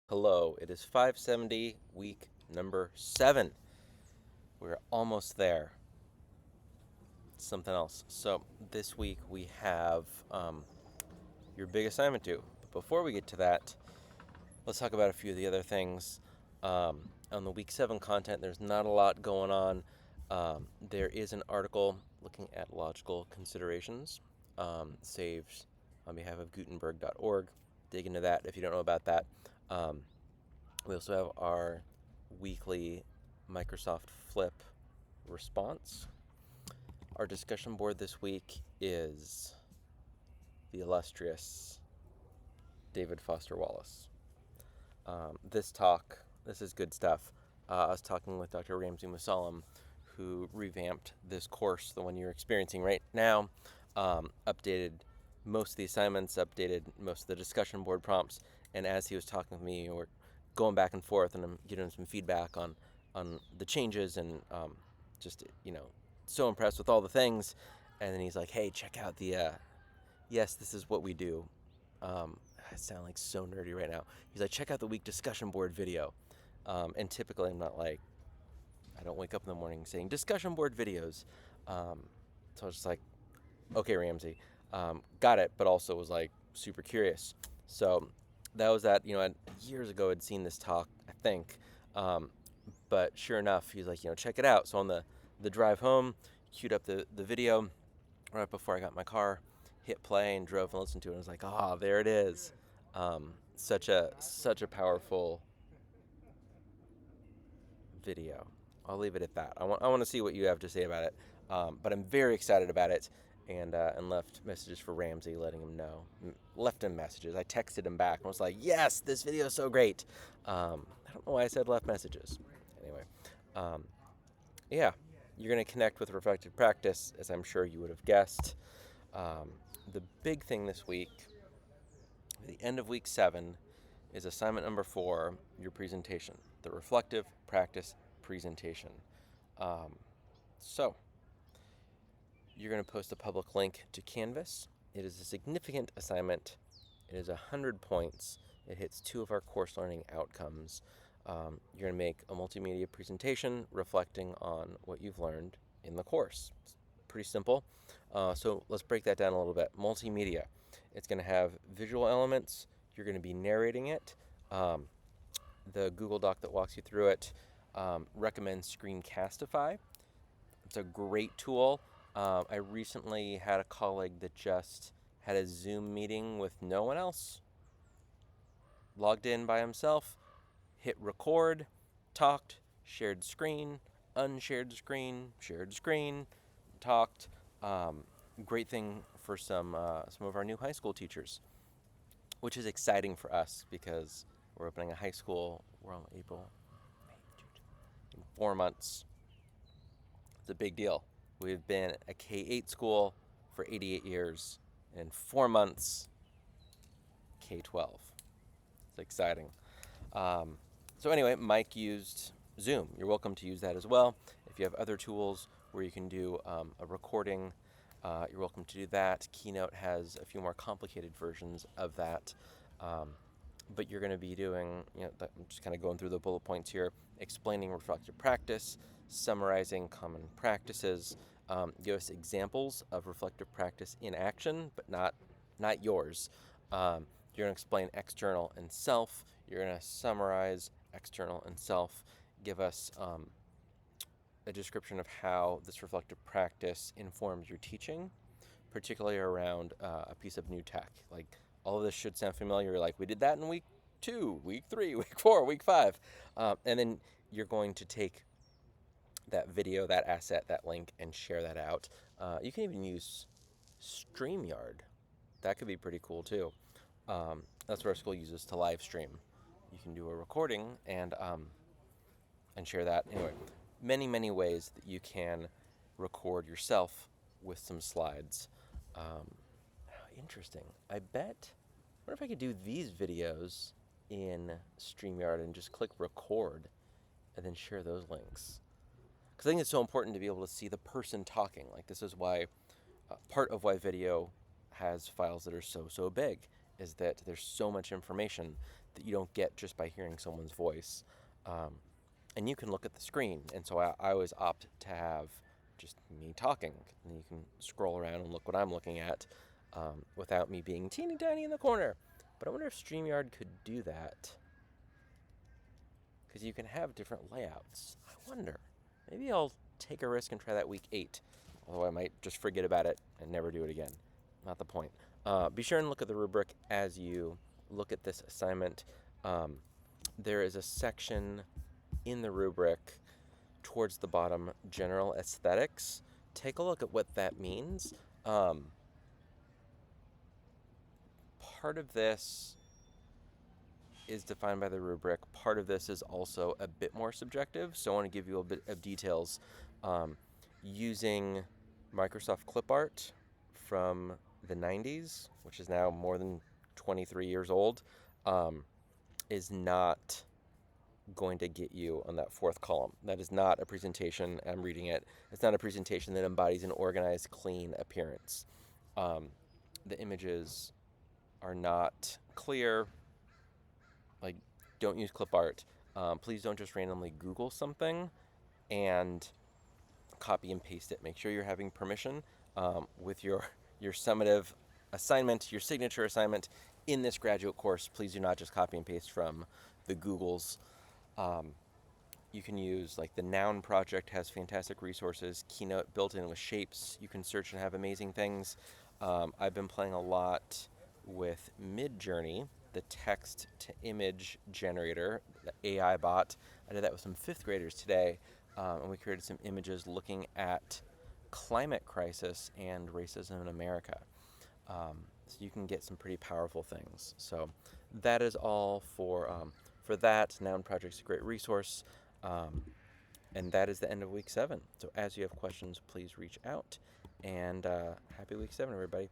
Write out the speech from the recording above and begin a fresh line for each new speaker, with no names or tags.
Hello, it is 570, week number 7. We're almost there. Something else. So, this week we have your big assignment due. But before we get to that, let's talk about a few of the other things. On the week 7 content, there's not a lot going on. There is an article looking at logical considerations, saved on behalf of Gutenberg.org. Dig into that if you don't know about that. We also have our weekly Microsoft Flip response. Our discussion board this week is the illustrious David Foster Wallace. This is good stuff. I was talking with Dr. Ramsey Musallam, who revamped this course, the one you're experiencing right now, updated most of the assignments, updated most of the discussion board prompts, and as he was talking with me, we're going back and forth, and I'm giving him some feedback on the changes, and just so impressed with all the things. And then he's like, "Hey, check out the yes, this is what we do." I sound like so nerdy right now. He's like, "Check out the week discussion board video." And typically, I don't wake up in the morning saying discussion board videos. So I was just like, "Okay, Ramsey, got it," but also was like super curious. So that was that. Years ago, I'd seen this talk, I think. But sure enough, he's like, check it out. So on the drive home, queued up the video right before I got in my car, hit play and drove and listened to it. And I was like, there it is. Such a powerful video. I'll leave it at that. I want to see what you have to say about it. But I'm very excited about it, and left messages for Ramsey, letting him know. Left him messages. I texted him back and was like, "Yes, this video is so great." I don't know why I said left messages. Anyway, um, yeah, you're going to connect with reflective practice, as I'm sure you would have guessed. The big thing this week, at the end of week 7, is assignment number 4, your presentation, the reflective practice presentation. So, you're going to post a public link to Canvas. It is a significant assignment. It is 100 points. It hits 2 of our course learning outcomes. You're going to make a multimedia presentation reflecting on what you've learned in the course. It's pretty simple. So let's break that down a little bit. Multimedia. It's going to have visual elements. You're going to be narrating it. The Google Doc that walks you through it recommends Screencastify. It's a great tool. I recently had a colleague that just had a Zoom meeting with no one else, logged in by himself, hit record, talked, shared screen, unshared screen, shared screen, talked. Great thing for some of our new high school teachers, which is exciting for us because we're opening a high school. We're on April, May, June, in 4 months. It's a big deal. We've been a K-8 school for 88 years, and in 4 months, K-12. It's exciting. So anyway, Mike used Zoom. You're welcome to use that as well. If you have other tools where you can do a recording, you're welcome to do that. Keynote has a few more complicated versions of that. But you're going to be doing, I'm just kind of going through the bullet points here, explaining reflective practice, summarizing common practices, give us examples of reflective practice in action, but not yours. You're going to explain external and self. You're going to summarize external and self, give us a description of how this reflective practice informs your teaching, particularly around a piece of new tech. Like, all of this should sound familiar. You're like, we did that in week 2, week 3, week 4, week 5. And then you're going to take that video, that asset, that link, and share that out. You can even use StreamYard. That could be pretty cool too. That's what our school uses to live stream. You can do a recording and share that. Anyway, many ways that you can record yourself with some slides. Interesting. I wonder if I could do these videos in StreamYard and just click record and then share those links. Because I think it's so important to be able to see the person talking. Like, this is why, part of why video has files that are so big, is that there's so much information that you don't get just by hearing someone's voice. Um, and you can look at the screen. And so I always opt to have just me talking. And you can scroll around and look what I'm looking at without me being teeny tiny in the corner. But I wonder if StreamYard could do that. Because you can have different layouts. I wonder. Maybe I'll take a risk and try that week 8. Although I might just forget about it and never do it again. Not the point. Be sure and look at the rubric as you look at this assignment. There is a section in the rubric towards the bottom, general aesthetics. Take a look at what that means. Part of this is defined by the rubric. Part of this is also a bit more subjective, so I want to give you a bit of details. Using Microsoft Clip Art from the 90s, which is now more than 23 years old, is not going to get you on that fourth column. That is not a presentation, I'm reading it, it's not a presentation that embodies an organized, clean appearance. The images are not clear. Like, don't use clip art. Please don't just randomly Google something and copy and paste it. Make sure you're having permission with your summative assignment, your signature assignment in this graduate course. Please do not just copy and paste from the Googles. You can use, like, the Noun Project has fantastic resources, Keynote built in with shapes. You can search and have amazing things. I've been playing a lot with Midjourney, the text-to-image generator, the AI bot. I did that with some 5th graders today, and we created some images looking at climate crisis and racism in America. So you can get some pretty powerful things. So that is all for that. Noun Project's a great resource. And that is the end of week 7. So as you have questions, please reach out. And happy week 7, everybody.